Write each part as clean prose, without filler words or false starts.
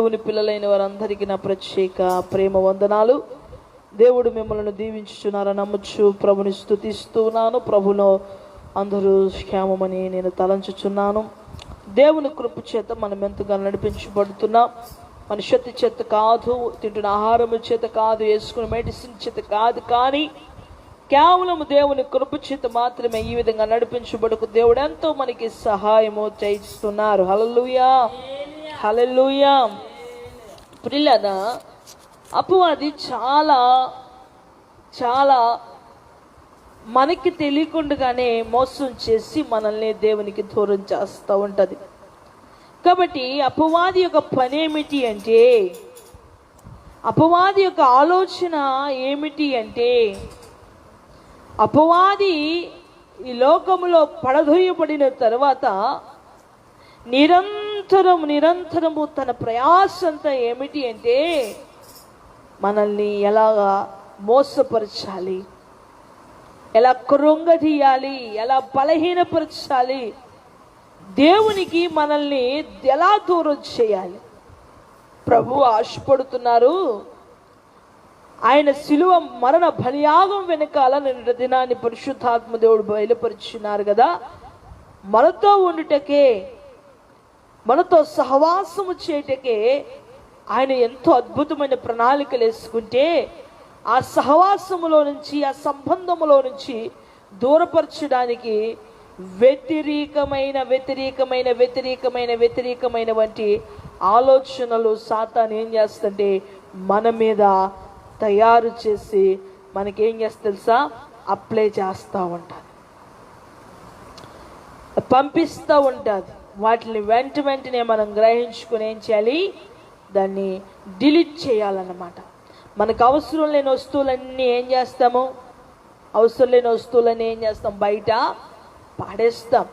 దేవుని పిల్లలైన వారందరికీ నా ప్రత్యేక ప్రేమ వందనాలు. దేవుడు మిమ్మల్ని దీవించుచున్నారని నమ్మచ్చు. ప్రభుని స్తుతిస్తున్నాను. ప్రభులో అందరూ క్షేమమని నేను తలంచుచున్నాను. దేవుని కృప చేత మనం ఎంతగా నడిపించబడుతున్నాం. మన శక్తి చేత కాదు, తింటున్న ఆహారం చేత కాదు, వేసుకున్న మెడిసిన్ చేత కాదు, కానీ కేవలం దేవుని కృప చేత మాత్రమే ఈ విధంగా నడిపించబడుకు దేవుడు ఎంతో మనకి సహాయము చేస్తున్నారు. హల్లెలూయా, హల్లెలూయా. ప్రియులారా, అపవాది చాలా చాలా మనకి తెలియకుండానే మోసం చేసి మనల్ని దేవునికి దూరం చేస్తూ ఉంటుంది. కాబట్టి అపవాది యొక్క పని ఏమిటి అంటే, అపవాది యొక్క ఆలోచన ఏమిటి అంటే, అపవాది ఈ లోకములో పడదొయ్యబడిన తర్వాత నిరంతరము తన ప్రయాస అంతా ఏమిటి అంటే, మనల్ని ఎలాగా మోసపరచాలి, ఎలా కృంగదీయాలి, ఎలా బలహీనపరచాలి, దేవునికి మనల్ని ఎలా దూరం చేయాలి. ప్రభు ఆశపడుతున్నారు. ఆయన శిలువ మరణ బలియాగం వెనకాల నిన్న దినాన్ని పరిశుద్ధాత్మ దేవుడు బయలుపరుచున్నారు కదా. మనతో ఉండుటకే, మనతో సహవాసము చేయటకే ఆయన ఎంతో అద్భుతమైన ప్రణాళికలు వేసుకుంటే, ఆ సహవాసములో నుంచి, ఆ సంబంధములో నుంచి దూరపరచడానికి వ్యతిరేకమైన వంటి ఆలోచనలు సాతాను ఏం చేస్తుంటే మన మీద తయారు చేసి మనకేం చేస్తా తెలుసా, అప్లై చేస్తూ ఉంటుంది, పంపిస్తూ ఉంటుంది. వాటిని వెంటనే మనం గ్రహించుకుని ఏం చేయాలి, దాన్ని డిలీట్ చేయాలన్నమాట. మనకు అవసరం లేని వస్తువులన్నీ ఏం చేస్తాము, బయట పాడేస్తాం.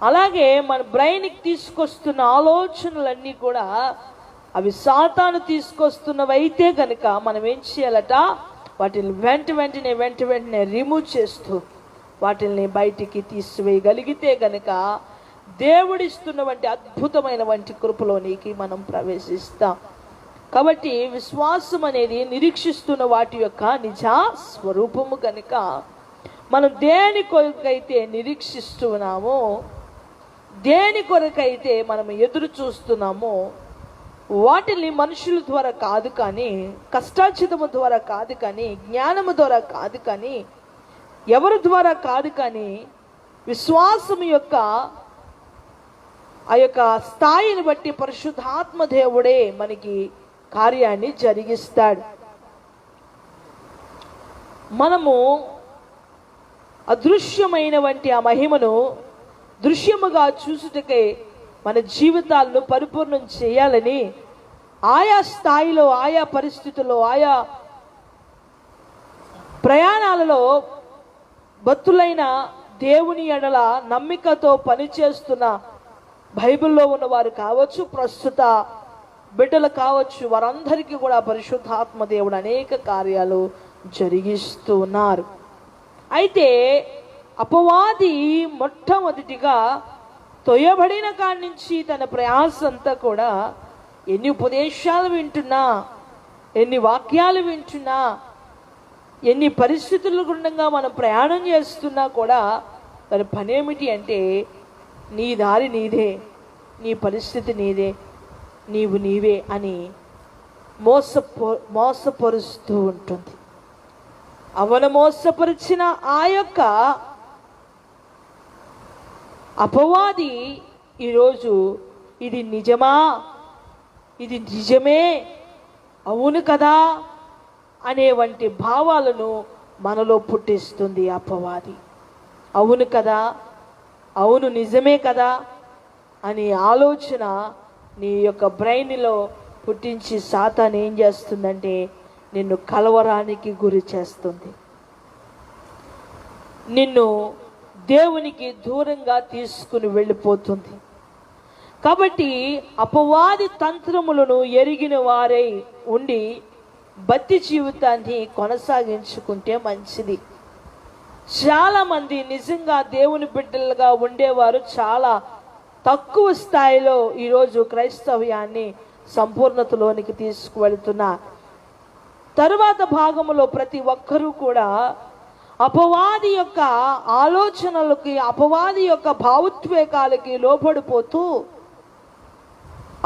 అలాగే మన బ్రెయిన్కి తీసుకొస్తున్న ఆలోచనలన్నీ కూడా అవి సాతాను తీసుకొస్తున్నవి అయితే కనుక మనం ఏం చేయాలట, వాటిని వెంటనే రిమూవ్ చేస్తూ వాటిని బయటికి తీసివేయగలిగితే కనుక దేవుడిస్తున్నటువంటి అద్భుతమైన వంటి కృపలోనికి మనం ప్రవేశిస్తాం. కాబట్టి విశ్వాసం అనేది నిరీక్షిస్తున్న వాటి యొక్క నిజ స్వరూపము కనుక మనం దేని కొరకైతే నిరీక్షిస్తున్నామో, దేని కొరకైతే మనం ఎదురు చూస్తున్నామో, వాటిని మనుషుల ద్వారా కాదు కానీ, కష్టార్జితము ద్వారా కాదు కానీ, జ్ఞానము ద్వారా కాదు కానీ, ఎవరి ద్వారా కాదు కానీ, విశ్వాసం యొక్క ఆ యొక్క స్థాయిని బట్టి పరిశుద్ధాత్మ దేవుడే మనకి కార్యాన్ని జరిగిస్తాడు. మనము అదృశ్యమైన వంటి ఆ మహిమను దృశ్యముగా చూసుటకై మన జీవితాలను పరిపూర్ణం చేయాలని ఆయా స్థాయిలో, ఆయా పరిస్థితుల్లో, ఆయా ప్రయాణాలలో భక్తులైన దేవుని ఎడల నమ్మికతో పనిచేస్తున్న బైబిల్లో ఉన్నవారు కావచ్చు, ప్రస్తుత బిడ్డలు కావచ్చు, వారందరికీ కూడా పరిశుద్ధాత్మ దేవుడు అనేక కార్యాలు జరిగిస్తున్నారు. అయితే అపవాది మొట్టమొదటిగా తొయ్యబడిన కాడి నుంచి తన ప్రయాస అంతా కూడా ఎన్ని ఉపదేశాలు వింటున్నా, ఎన్ని వాక్యాలు వింటున్నా, ఎన్ని పరిస్థితుల గుండంగా మనం ప్రయాణం చేస్తున్నా కూడా తన పనేమిటి అంటే, నీ దారి నీదే, నీ పరిస్థితి నీదే, నీవే అని మోసపరుస్తూ ఉంటుంది. అవను మోసపరిచిన ఆ యొక్క అపవాది ఈరోజు ఇది నిజమా, ఇది నిజమే, అవును కదా అనే వంటి భావాలను మనలో పుట్టిస్తుంది అపవాది. అవును కదా, అవును నిజమే కదా అనే ఆలోచన నీ యొక్క బ్రెయిన్లో పుట్టించి సాతాను ఏం చేస్తుందంటే నిన్ను కలవరానికి గురి చేస్తుంది, నిన్ను దేవునికి దూరంగా తీసుకుని వెళ్ళిపోతుంది. కాబట్టి అపవాది తంత్రములను ఎరిగిన వారై ఉండి భక్తి జీవితాన్ని కొనసాగించుకుంటే మంచిది. చాలామంది నిజంగా దేవుని బిడ్డలుగా ఉండేవారు చాలా తక్కువ స్థాయిలో ఈరోజు క్రైస్తవ్యాన్ని సంపూర్ణతలోనికి తీసుకువెళ్తున్నారు. తరువాత భాగములో ప్రతి ఒక్కరూ కూడా అపవాది యొక్క ఆలోచనలకి, అపవాది యొక్క భావోద్వేగాలకి లోబడిపోతూ,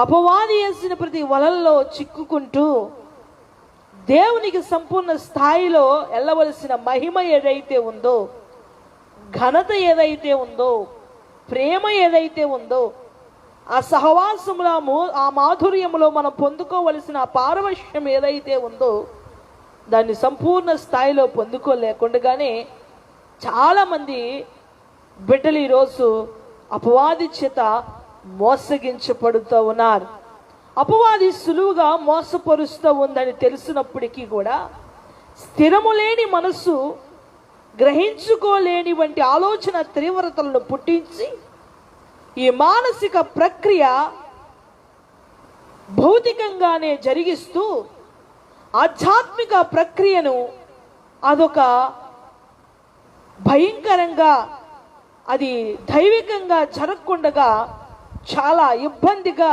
అపవాది వేసిన ప్రతి వలల్లో చిక్కుకుంటూ, దేవునికి సంపూర్ణ స్థాయిలో వెళ్ళవలసిన మహిమ ఏదైతే ఉందో, ఘనత ఏదైతే ఉందో, ప్రేమ ఏదైతే ఉందో, ఆ సహవాసములో, ఆ మాధుర్యములో మనం పొందుకోవలసిన ఆ పారవశ్యం ఏదైతే ఉందో, దాన్ని సంపూర్ణ స్థాయిలో పొందుకోలేకుండానే చాలామంది బిడ్డలు ఈరోజు అపవాది చేత మోసగించబడుతూ ఉన్నారు. అపవాది సులువుగా మోసపరుస్తూ ఉందని తెలిసినప్పటికీ కూడా స్థిరము లేని మనసు, గ్రహించుకోలేని వంటి ఆలోచన తీవ్రతలను పుట్టించి ఈ మానసిక ప్రక్రియ భౌతికంగానే జరిగిస్తూ ఆధ్యాత్మిక ప్రక్రియను అదొక భయంకరంగా, అది దైవికంగా జరగకుండా చాలా ఇబ్బందిగా,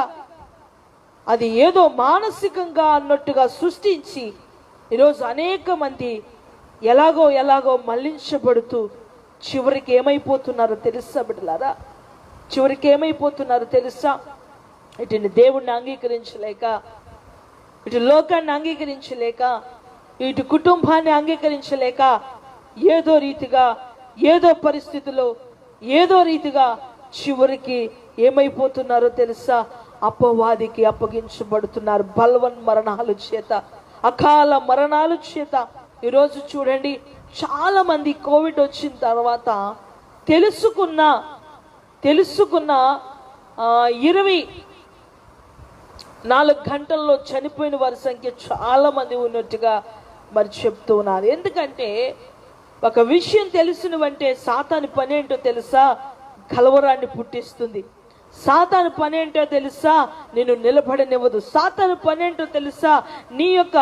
అది ఏదో మానసికంగా అన్నట్టుగా సృష్టించి ఈరోజు అనేక మంది ఎలాగో మళ్లించబడుతూ చివరికి ఏమైపోతున్నారో తెలుసా బిడ్డలారా? చివరికి ఏమైపోతున్నారో తెలుసా? ఇటు దేవుణ్ణి అంగీకరించలేక, ఇటు లోకాన్ని అంగీకరించలేక, ఇటు కుటుంబాన్ని అంగీకరించలేక ఏదో రీతిగా, ఏదో పరిస్థితిలో, ఏదో రీతిగా చివరికి ఏమైపోతున్నారో తెలుసా? అపవాదికి అప్పగించబడుతున్నారు. బలవన్ మరణాల చేత, అకాల మరణాల చేత. ఈరోజు చూడండి, చాలా మంది కోవిడ్ వచ్చిన తర్వాత తెలుసుకున్న 24 గంటల్లో చనిపోయిన వారి సంఖ్య చాలా మంది ఉన్నట్టుగా మరి చెప్తూ ఉన్నారు. ఎందుకంటే ఒక విషయం తెలిసినవంటే సాతాను పని ఏంటో తెలుసా? కలవరాన్ని పుట్టిస్తుంది. సాతాను పని ఏంటో తెలుసా? నిన్ను నిలబడనివ్వదు. సాతాను పని ఏంటో తెలుసా? నీ యొక్క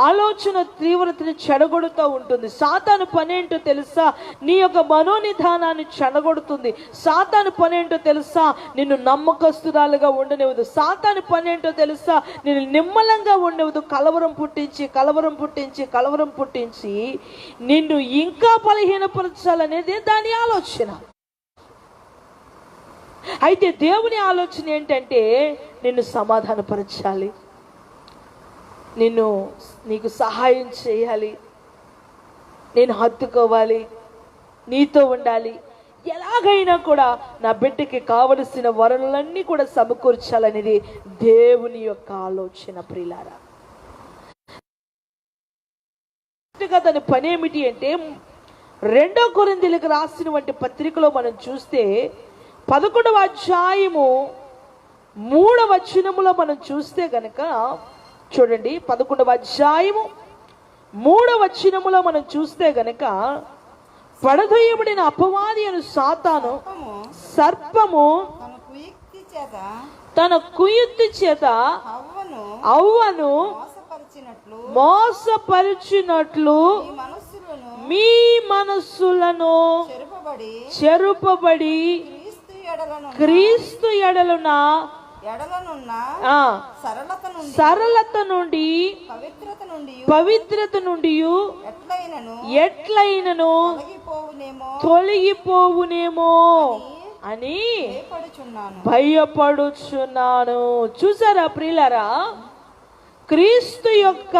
ఆలోచన తీవ్రతని చెడగొడుతూ ఉంటుంది. సాతాను పని ఏంటో తెలుసా? నీ యొక్క మనోనిధానాన్ని చెడగొడుతుంది. సాతాను పని ఏంటో తెలుసా? నిన్ను నమ్మకస్తురాలుగా ఉండనివ్వదు. సాతాను పని ఏంటో తెలుసా? నిన్ను నిమ్మలంగా ఉండనివ్వదు. కలవరం పుట్టించి నిన్ను ఇంకా బలహీనపరచాలనేది దాని ఆలోచన. అయితే దేవుని ఆలోచన ఏంటంటే నిన్ను సమాధానపరచాలి, నీకు సహాయం చేయాలి, నేను హత్తుకోవాలి, నీతో ఉండాలి, ఎలాగైనా కూడా నా బిడ్డకి కావలసిన వరాలన్నీ కూడా సమకూర్చాలనేది దేవుని యొక్క ఆలోచన. ప్రియులారా, దాని పని ఏమిటి అంటే 2 కొరింథీయులకు రాసినటువంటి పత్రికలో మనం చూస్తే 11వ అధ్యాయము 3వ వచనములో మనం చూస్తే గనక చూడండి, 11వ అధ్యాయము 3వ వచనములో మనం చూస్తే గనక, పడదొయ్యబడిన అపవాది అను సాతాను సర్పము తన కుయుక్తి చేత అవ్వను మోసపరిచినట్లు మీ మనస్సులను చెరుపబడి క్రీస్తు ఎడలున్న సరళత నుండి పవిత్రత నుండి ఎట్లయినను తొలగిపోవునేమో అని భయపడుచున్నాను. చూసారా ప్రియులారా, క్రీస్తు యొక్క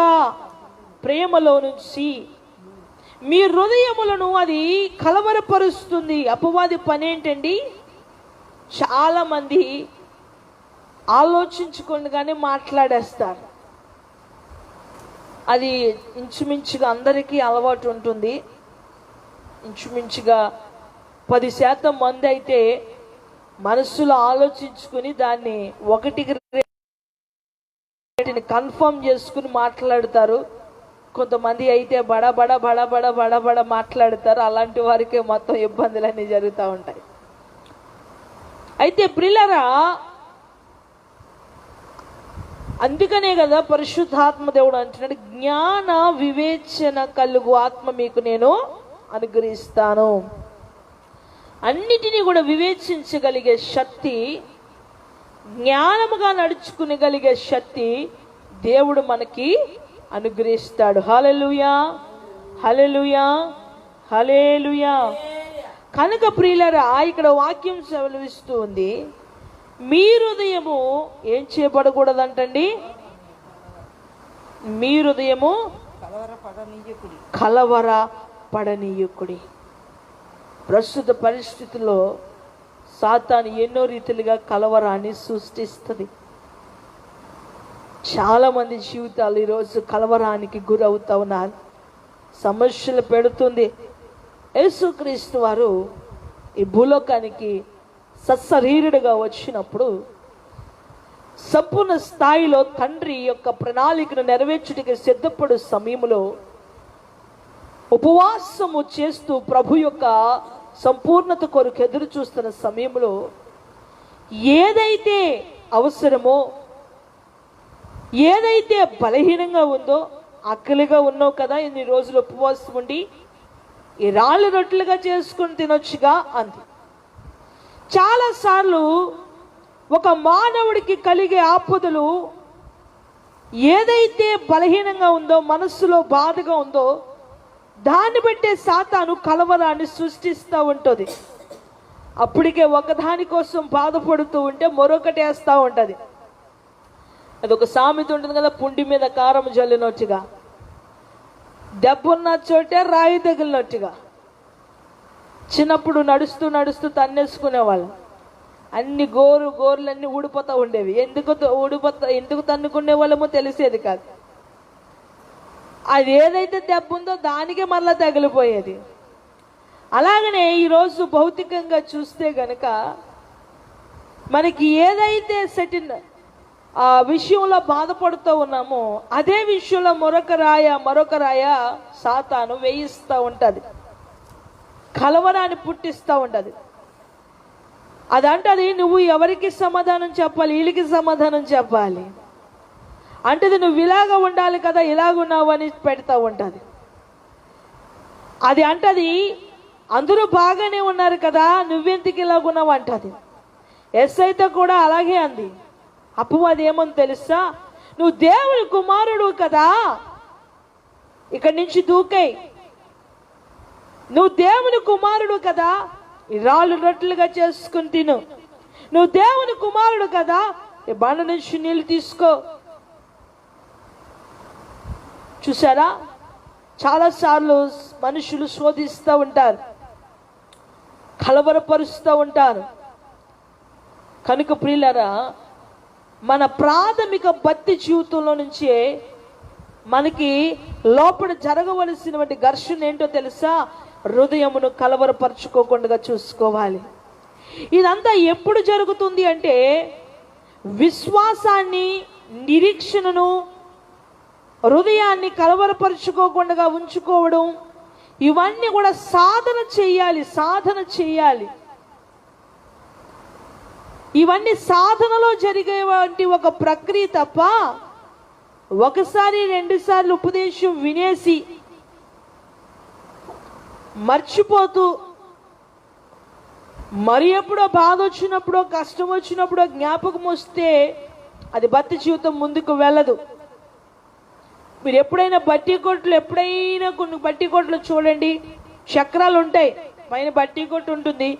ప్రేమలో నుంచి మీ హృదయములను అది కలవరపరుస్తుంది. అపవాది పని ఏంటండి? చాలా మంది ఆలోచించుకుండగానే మాట్లాడేస్తారు. అది ఇంచుమించుగా అందరికీ అలవాటు ఉంటుంది. ఇంచుమించుగా 10% మంది అయితే మనస్సులో ఆలోచించుకుని దాన్ని ఒకటికి కన్ఫర్మ్ చేసుకుని మాట్లాడతారు. కొంతమంది అయితే బడ మాట్లాడతారు. అలాంటి వారికే మొత్తం ఇబ్బందులన్నీ జరుగుతూ ఉంటాయి. అయితే ప్రియులారా, అందుకనే కదా పరిశుద్ధాత్మ దేవుడు అంటున్నాడు, జ్ఞాన వివేచన కలుగు ఆత్మ మీకు నేను అనుగ్రహిస్తాను. అన్నిటినీ కూడా వివేచించగలిగే శక్తి జ్ఞానముగా నడుచుకునగలిగే శక్తి దేవుడు మనకి అనుగ్రహిస్తాడు. హల్లెలూయా, హల్లెలూయా, హల్లెలూయా. కనుక ప్రియులారా, ఇక్కడ వాక్యం సెలవిస్తూ ఉంది, మీ హృదయము ఏం చేయబడకూడదంటండి? మీ హృదయము కలవరపడనీయకుడి. ప్రస్తుత పరిస్థితుల్లో సాతాను ఎన్నో రీతిలుగా కలవరాన్ని సృష్టిస్తుంది. చాలా మంది జీవితాలు ఈరోజు కలవరానికి గురవుతా ఉన్నారు, సమస్యలు పెడుతుంది. యేసుక్రీస్తు వారు ఈ భూలోకానికి సశరీరుడుగా వచ్చినప్పుడు సంపూర్ణ స్థాయిలో తండ్రి యొక్క ప్రణాళికను నెరవేర్చుటకి సిద్ధపడు సమయంలో ఉపవాసము చేస్తూ ప్రభు యొక్క సంపూర్ణత కొరకు ఎదురు చూస్తున్న సమయంలో ఏదైతే అవసరమో, ఏదైతే బలహీనంగా ఉందో, ఆకలిగా ఉన్నావు కదా, ఇన్ని రోజులు ఉపవాసం ఉండి ఈ రాళ్ళు రొట్టెలుగా చేసుకుని తినొచ్చుగా అంది. చాలాసార్లు ఒక మానవుడికి కలిగే ఆపదలు ఏదైతే బలహీనంగా ఉందో, మనస్సులో బాధగా ఉందో, దాన్ని బట్టే సాతాను కలవరాన్ని సృష్టిస్తూ ఉంటుంది. అప్పటికే ఒకదాని కోసం బాధపడుతూ ఉంటే మరొకటి వేస్తూ ఉంటుంది. అదొక సామెత ఉంటుంది కదా, పుండి మీద కారం జల్లినట్టుగా, దెబ్బున్న చోటే రాయి తగిలినట్టుగా. చిన్నప్పుడు నడుస్తూ నడుస్తూ తన్నేసుకునేవాళ్ళు, అన్ని గోర్లన్నీ ఊడిపోతూ ఉండేవి. ఎందుకు తన్నుకునే వాళ్ళమో తెలిసేది కాదు. అది ఏదైతే దెబ్బ ఉందో దానికే మళ్ళీ తగిలిపోయేది. అలాగనే ఈరోజు భౌతికంగా చూస్తే గనక మనకి ఏదైతే సెటిల్ ఆ విషయంలో బాధపడుతూ ఉన్నామో అదే విషయంలో మరొక రాయ సాతాను వేయిస్తూ ఉంటుంది, కలవరాన్ని పుట్టిస్తూ ఉంటుంది. అదంటది నువ్వు ఎవరికి సమాధానం చెప్పాలి, వీళ్ళకి సమాధానం చెప్పాలి అంటది. నువ్వు ఇలాగ ఉండాలి కదా, ఇలాగున్నావు అని పెడతా ఉంటుంది. అది అంటది అందరూ బాగానే ఉన్నారు కదా, నువ్వెందుకు ఇలాగున్నావు అంటది. ఎస్ఐతో కూడా అలాగే అంది. అపవాది ఏమని తెలుసా, నువ్వు దేవుని కుమారుడు కదా, ఇక్కడి నుంచి దూకై, నువ్వు దేవుని కుమారుడు కదా, ఈ రాళ్ళు రొట్టెలుగా చేసుకుని తిను, నువ్వు దేవుని కుమారుడు కదా, ఈ బండ నుంచి నీళ్ళు తీసుకో. చూసారా, చాలాసార్లు మనుషులు శోధిస్తూ ఉంటారు, కలవరపరుస్తూ ఉంటారు. కనుక ప్రియులారా, మన ప్రాథమిక భక్తి జీవితంలో నుంచే మనకి లోపల జరగవలసినటువంటి ఘర్షణ ఏంటో తెలుసా, హృదయమును కలవరపరచుకోకుండా చూసుకోవాలి. ఇదంతా ఎప్పుడు జరుగుతుంది అంటే విశ్వాసాన్ని, నిరీక్షణను, హృదయాన్ని కలవరపరుచుకోకుండా ఉంచుకోవడం, ఇవన్నీ కూడా సాధన చేయాలి. ఇవన్నీ సాధనలో జరిగేటువంటి ఒక ప్రక్రియ తప్ప ఒకసారి రెండుసార్లు ఉపదేశం వినేసి మర్చిపోతూ మరి ఎప్పుడో బాధ వచ్చినప్పుడో కష్టం వచ్చినప్పుడో జ్ఞాపకం వస్తే అది భక్తి జీవితం ముందుకు వెళ్ళదు. మీరు ఎప్పుడైనా కొన్ని బట్టి కొట్లు చూడండి, చక్రాలు ఉంటాయి, పైన బట్టి కొట్టు ఉంటుంది,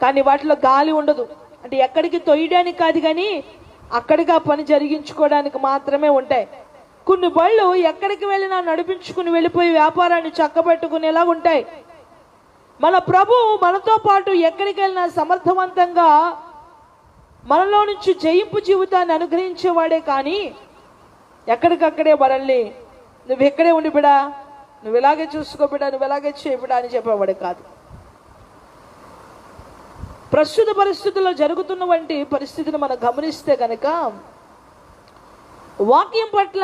కానీ వాటిలో గాలి ఉండదు. అంటే ఎక్కడికి తొయ్యడానికి కాదు, కానీ అక్కడికి ఆ పని జరిగించుకోవడానికి మాత్రమే ఉంటాయి. కొన్ని బళ్ళు ఎక్కడికి వెళ్ళినా నడిపించుకుని వెళ్ళిపోయి వ్యాపారాన్ని చక్కబెట్టుకునేలా ఉంటాయి. మన ప్రభు మనతో పాటు ఎక్కడికి వెళ్ళినా సమర్థవంతంగా మనలో నుంచి జయింపు జీవితాన్ని అనుగ్రహించేవాడే, కానీ ఎక్కడికక్కడే మనల్ని నువ్వు ఎక్కడే ఉండి బిడా, నువ్వు ఇలాగే చూసుకో బిడా, నువ్వు ఇలాగే చేయి బిడా అని చెప్పేవాడే కాదు. ప్రస్తుత పరిస్థితుల్లో జరుగుతున్నటువంటి పరిస్థితిని మనం గమనిస్తే కనుక వాక్యం పట్ల,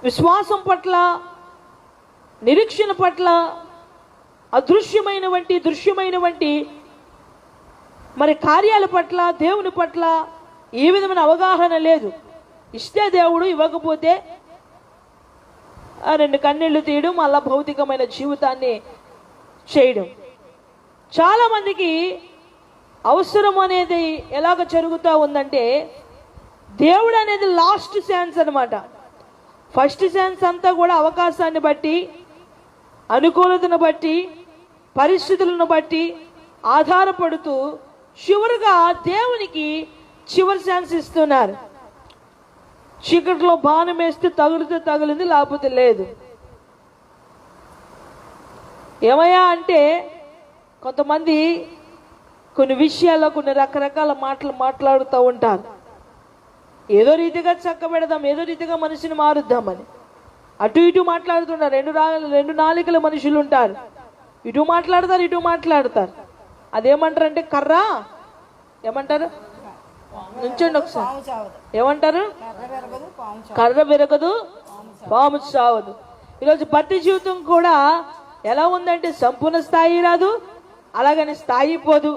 విశ్వాసం పట్ల, నిరీక్షణ పట్ల, దృశ్యమైనటువంటి మరి కార్యాల పట్ల, దేవుని పట్ల ఏ విధమైన అవగాహన లేదు. ఇస్తే దేవుడు, ఇవ్వకపోతే రెండు కన్నీళ్లు తీయడం, అలా భౌతికమైన జీవితాన్ని చేయడం. చాలా మందికి అవసరం అనేది ఎలాగ జరుగుతూ ఉందంటే, దేవుడు అనేది లాస్ట్ ఛాన్స్ అనమాట. ఫస్ట్ ఛాన్స్ అంతా కూడా అవకాశాన్ని బట్టి, అనుకూలతను బట్టి, పరిస్థితులను బట్టి ఆధారపడుతూ చివరిగా దేవునికి చివరి ఛాన్స్ ఇస్తున్నారు. చీకట్లో బాణం వేస్తే తగులితే తగిలింది, లేకపోతే లేదు. ఏమయ్యా అంటే కొంతమంది కొన్ని విషయాల్లో కొన్ని రకరకాల మాటలు మాట్లాడుతూ ఉంటారు. ఏదో రీతిగా చక్కబెడదాం, ఏదో రీతిగా మనిషిని మారుద్దామని అటు ఇటు మాట్లాడుతుంటారు. రెండు నాలుకల మనుషులు ఉంటారు. ఇటు మాట్లాడతారు, ఇటు మాట్లాడతారు. అదేమంటారు అంటే కర్ర, ఏమంటారు నుంచండి ఒకసారి, ఏమంటారు కర్ర విరగదు పాము చావదు. ఈరోజు భక్తి జీవితం కూడా ఎలా ఉందంటే సంపూర్ణ స్థాయి రాదు, అలాగని స్థాయి పోదు,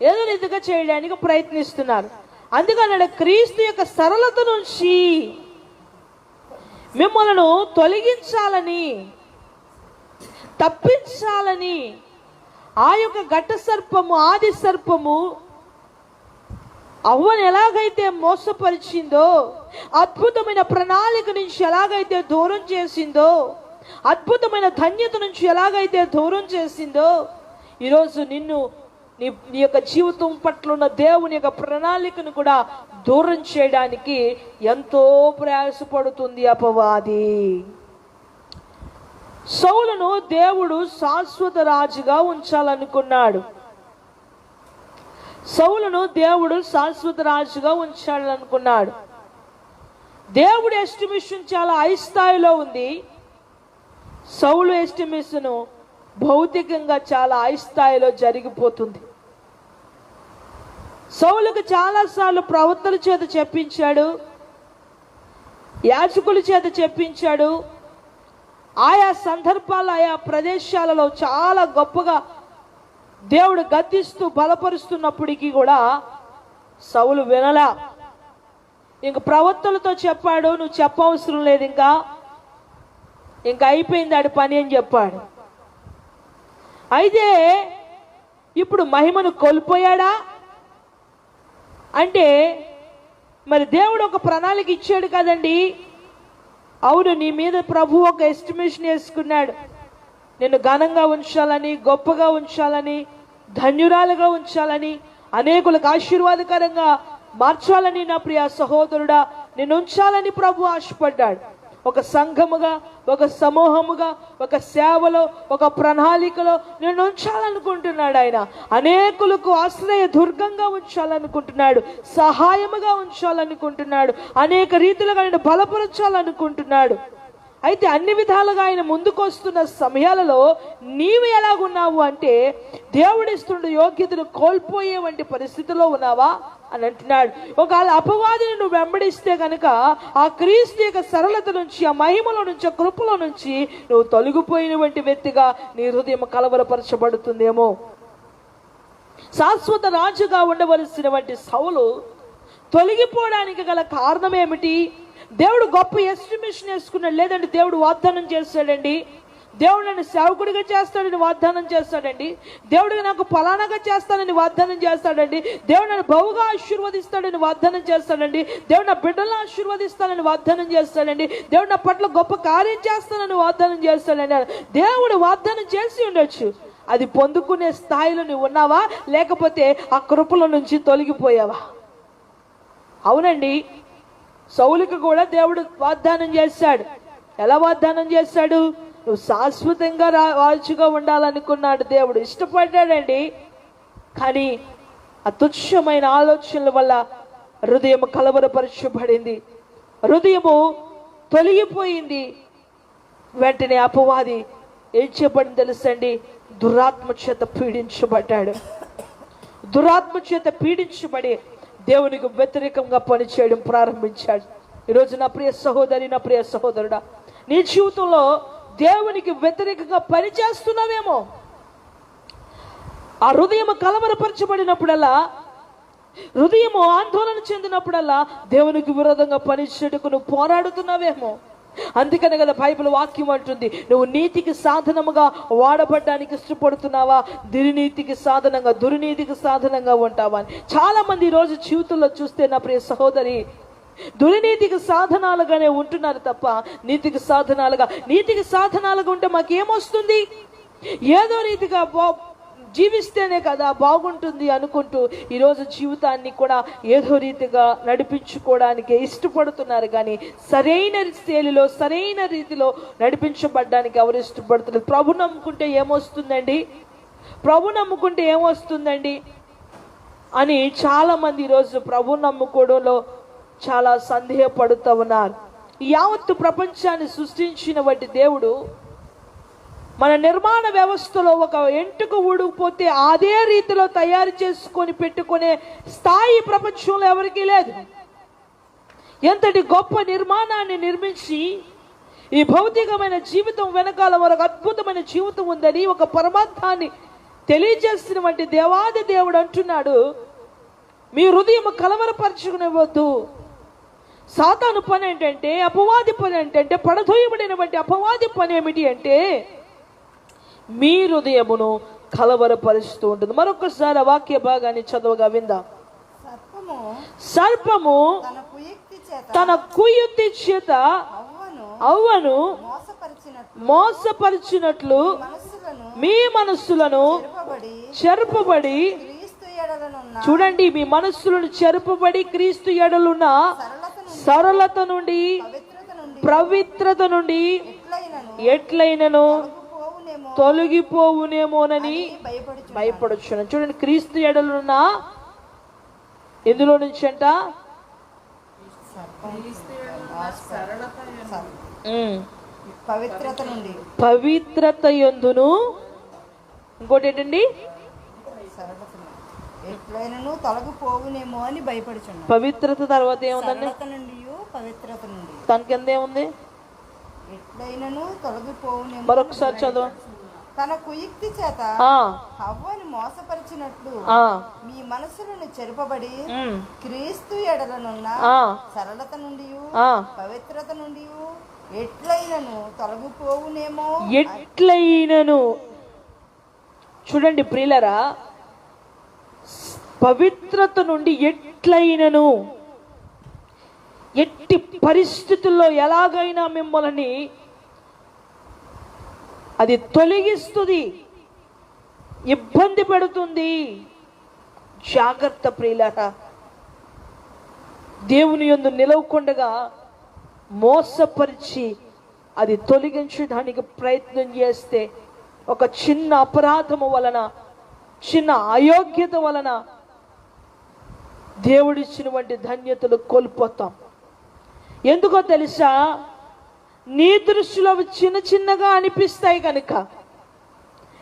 ఏదో రీతిగా చేయడానికి ప్రయత్నిస్తున్నారు. అందుకని క్రీస్తు యొక్క సరళత నుంచి మిమ్మల్ని తొలగించాలని, తప్పించాలని ఆ యొక్క ఘట సర్పము, ఆది సర్పము అవ్వను ఎలాగైతే మోసపరిచిందో, అద్భుతమైన ప్రణాళిక నుంచి ఎలాగైతే దూరం చేసిందో, అద్భుతమైన ధన్యత నుంచి ఎలాగైతే దూరం చేసిందో, ఈరోజు నిన్ను నీ యొక్క జీవితం పట్ల ఉన్న దేవుని యొక్క ప్రణాళికను కూడా దూరం చేయడానికి ఎంతో ప్రయాసపడుతుంది అపవాది. సౌలును దేవుడు శాశ్వత రాజుగా ఉంచాలనుకున్నాడు. సౌలును దేవుడు శాశ్వత రాజుగా ఉంచాలనుకున్నాడు. దేవుడి ఎస్టిమేషన్ చాలా హై స్థాయిలో ఉంది. సౌలు ఎస్టిమేషన్ భౌతికంగా చాలా హై స్థాయిలో జరిగిపోతుంది. సౌలుకు చాలాసార్లు ప్రవక్తల చేత చెప్పించాడు, యాజకుల చేత చెప్పించాడు. ఆయా సందర్భాలు, ఆయా ప్రదేశాలలో చాలా గొప్పగా దేవుడు గద్దిస్తూ బలపరుస్తున్నప్పటికీ కూడా సౌలు వినలా. ఇంక ప్రవక్తలతో చెప్పాడు, నువ్వు చెప్పవసరం లేదు, ఇంకా అయిపోయింది ఆడి పని అని చెప్పాడు. అయితే ఇప్పుడు మహిమను కోల్పోయాడా అంటే, మరి దేవుడు ఒక ప్రణాళిక ఇచ్చాడు కదండి. అవును, నీ మీద ప్రభు ఒక ఎస్టిమేషన్ వేసుకున్నాడు. నిన్ను ఘనంగా ఉంచాలని, గొప్పగా ఉంచాలని, ధన్యురాలుగా ఉంచాలని, అనేకులకు ఆశీర్వాదకరంగా మార్చాలని నా ప్రియ సహోదరుడా నిన్ను ఉంచాలని ప్రభు ఆశపడ్డాడు. ఒక సంఘముగా, ఒక సమూహముగా, ఒక సేవలో, ఒక ప్రణాళికలో నిన్ను ఉంచాలనుకుంటున్నాడు ఆయన. అనేకులకు ఆశ్రయ దుర్గంగా ఉంచాలనుకుంటున్నాడు, సహాయముగా ఉంచాలనుకుంటున్నాడు, అనేక రీతిలుగా నిన్ను బలపరచాలనుకుంటున్నాడు. అయితే అన్ని విధాలుగా ఆయన ముందుకు వస్తున్న సమయాలలో నీవు ఎలాగున్నావు అంటే, దేవుడిస్తుండే యోగ్యతను కోల్పోయే వంటి పరిస్థితిలో ఉన్నావా అని అంటున్నాడు. ఒకవేళ అపవాదిని నువ్వు వెంబడిస్తే కనుక ఆ క్రీస్తు యొక్క సరళత నుంచి, ఆ మహిమలో నుంచి, ఆ కృపలో నుంచి నువ్వు తొలగిపోయిన వంటి వ్యక్తిగా నీ హృదయం కలవరపరచబడుతుందేమో. శాశ్వత రాజుగా ఉండవలసిన వంటి సౌలు తొలగిపోవడానికి గల కారణం ఏమిటి? దేవుడు గొప్ప ఎస్టిమేషన్ వేసుకున్నాడు. లేదండి దేవుడు వాగ్దానం చేస్తాడండి, దేవుడు నన్ను సేవకుడిగా చేస్తాడని వాగ్దానం చేస్తాడండి, దేవుడిగా నాకు ఫలానాగా చేస్తానని వాగ్దానం చేస్తాడండి, దేవుడు నన్ను బహుగా ఆశీర్వదిస్తాడని వాగ్దానం చేస్తాడండి, దేవుడు నా బిడ్డలను ఆశీర్వదిస్తానని వాగ్దానం చేస్తాడండి, దేవుడు నా పట్ల గొప్ప కార్యం చేస్తానని వాగ్దానం చేస్తాడండి. దేవుడు వాగ్దానం చేసి ఉండొచ్చు, అది పొందుకునే స్థాయిలో నువ్వు ఉన్నావా, లేకపోతే ఆ కృపల నుంచి తొలగిపోయావా? అవునండి, సౌలుకు కూడా దేవుడు వాగ్దానం చేశాడు. ఎలా వాగ్దానం చేశాడు? నువ్వు శాశ్వతంగా రాజుగా ఉండాలనుకున్నాడు. దేవుడు ఇష్టపడ్డాడండి. కానీ ఆ తుచ్చమైన ఆలోచనల వల్ల హృదయం కలవరపరచబడింది, హృదయము తొలగిపోయింది. వెంటనే అపవాది ఏం చెప్పండి తెలుసండి? దురాత్మ చేత పీడించబడ్డాడు. దురాత్మ చేత పీడించబడి దేవునికి వ్యతిరేకంగా పనిచేయడం ప్రారంభించాడు. ఈరోజు నా ప్రియ సహోదరి, నా ప్రియ సహోదరుడా, నీ జీవితంలో దేవునికి వ్యతిరేకంగా పనిచేస్తున్నావేమో. ఆ హృదయం కలవరపరచబడినప్పుడల్లా, హృదయము ఆందోళన చెందినప్పుడల్లా దేవునికి విరోధంగా పనిచేయడానికి నువ్వు పోరాడుతున్నావేమో. అందుకనే కదా బైబిల్ వాక్యం అంటుంది, నువ్వు నీతికి సాధనముగా వాడబడ్డానికి ఇష్టపడుతున్నావా, దుర్నీతికి సాధనంగా ఉంటావా అని. చాలా మంది ఈరోజు జీవితంలో చూస్తే నా ప్రియ సహోదరి, దుర్నీతికి సాధనాలుగానే ఉంటున్నారు తప్ప నీతికి సాధనాలుగా ఉంటే మాకేమొస్తుంది, ఏదో రీతిగా జీవిస్తేనే కదా బాగుంటుంది అనుకుంటూ ఈరోజు జీవితాన్ని కూడా ఏదో రీతిగా నడిపించుకోవడానికి ఇష్టపడుతున్నారు. కానీ సరైన శైలిలో సరైన రీతిలో నడిపించబడ్డానికి ఎవరు ఇష్టపడుతున్నారు? ప్రభు నమ్ముకుంటే ఏమొస్తుందండి అని చాలా మంది ఈరోజు ప్రభు నమ్ముకోవడంలో చాలా సందేహపడుతూ ఉన్నారు. యావత్తు ప్రపంచాన్ని సృష్టించిన వంటి దేవుడు మన నిర్మాణ వ్యవస్థలో ఒక ఎంటుక ఊడిపోతే అదే రీతిలో తయారు చేసుకొని పెట్టుకునే స్థాయి ప్రపంచంలో ఎవరికీ లేదు. ఎంతటి గొప్ప నిర్మాణాన్ని నిర్మించి ఈ భౌతికమైన జీవితం వెనకాల మరొక అద్భుతమైన జీవితం ఉందని ఒక పరమార్థాన్ని తెలియజేస్తున్నటువంటి దేవాది దేవుడు అంటున్నాడు, మీ హృదయం కలవరపరచుకునేవద్దు. సాతాను పని ఏంటంటే, అపవాది పని ఏంటంటే, పడదోయబడినటువంటి అపవాది పని ఏమిటి అంటే మీ హృదయమును కలవరపరుస్తూ ఉంటుంది. మరొకసారి ఆ వాక్య భాగాన్ని చదవగా విందాం. సర్పము తన కుయుక్తి చేత అవ్వను మోసపరిచినట్లు మీ మనస్సులను చెరుపబడి, చూడండి, మీ మనస్సులను చెరుపబడి క్రీస్తు ఎడలున్న సరళత నుండి పవిత్రత నుండి ఎట్లయినను తొలగిపోవునేమోనని భయపడుచున్నాను. చూడండి, క్రీస్తు ఎడలున్న ఎందులో నుంచి అంట పవిత్రత యందును, ఇంకోటి ఏంటండి, తొలగిపోవునేమో అని భయపడుచున్నాను. పవిత్రత తర్వాత ఏముందండి, తనకి ఎందేముంది, మరొకసారి చదువు. తన కుయుక్తి చేత హవ్వను మోసపరిచినట్లు మీ మనసులను చెరుపబడి క్రీస్తు ఎడలనున్న సరళత నుండి పవిత్రత నుండి ఎట్లయినను తొలగిపోవునేమో. చూడండి ప్రియులరా, పవిత్రత నుండి ఎట్లయినను, ఎట్టి పరిస్థితుల్లో ఎలాగైనా మిమ్మల్ని అది తొలగిస్తుంది, ఇబ్బంది పెడుతుంది. జాగ్రత్త ప్రియులారా, దేవుని యందు నిలవకుండగా మోసపరిచి అది తొలగించడానికి ప్రయత్నం చేస్తే ఒక చిన్న అపరాధము వలన, చిన్న అయోగ్యత వలన దేవుడిచ్చినటువంటి ధన్యతలు కోల్పోతాం. ఎందుకో తెలుసా, నీ దృష్టిలో చిన్నగా అనిపిస్తాయి కనుక,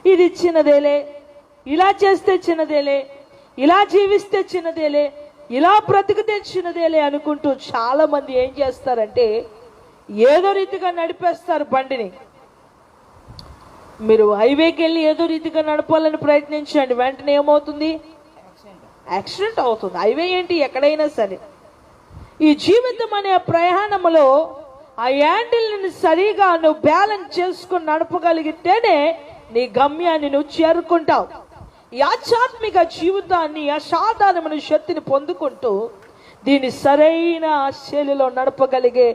ఇది చిన్నదేలే, ఇలా చేస్తే చిన్నదేలే, ఇలా జీవిస్తే చిన్నదేలే, ఇలా బ్రతికితే చిన్నదేలే అనుకుంటూ చాలా మంది ఏం చేస్తారంటే ఏదో రీతిగా నడిపేస్తారు బండిని. మీరు హైవేకి వెళ్ళి ఏదో రీతిగా నడపాలని ప్రయత్నించండి, వెంటనే ఏమవుతుంది, యాక్సిడెంట్ అవుతుంది. హైవే ఏంటి, ఎక్కడైనా సరే. ఈ జీవితం అనే ప్రయాణంలో ఆ హ్యాండిల్ని సరిగా నువ్వు బ్యాలెన్స్ చేసుకుని నడపగలిగితేనే నీ గమ్యాన్ని నువ్వు చేరుకుంటావు. ఈ ఆధ్యాత్మిక జీవితాన్ని, అసాధారణమైన శక్తిని పొందుకుంటూ దీన్ని సరైన శైలిలో నడపగలిగే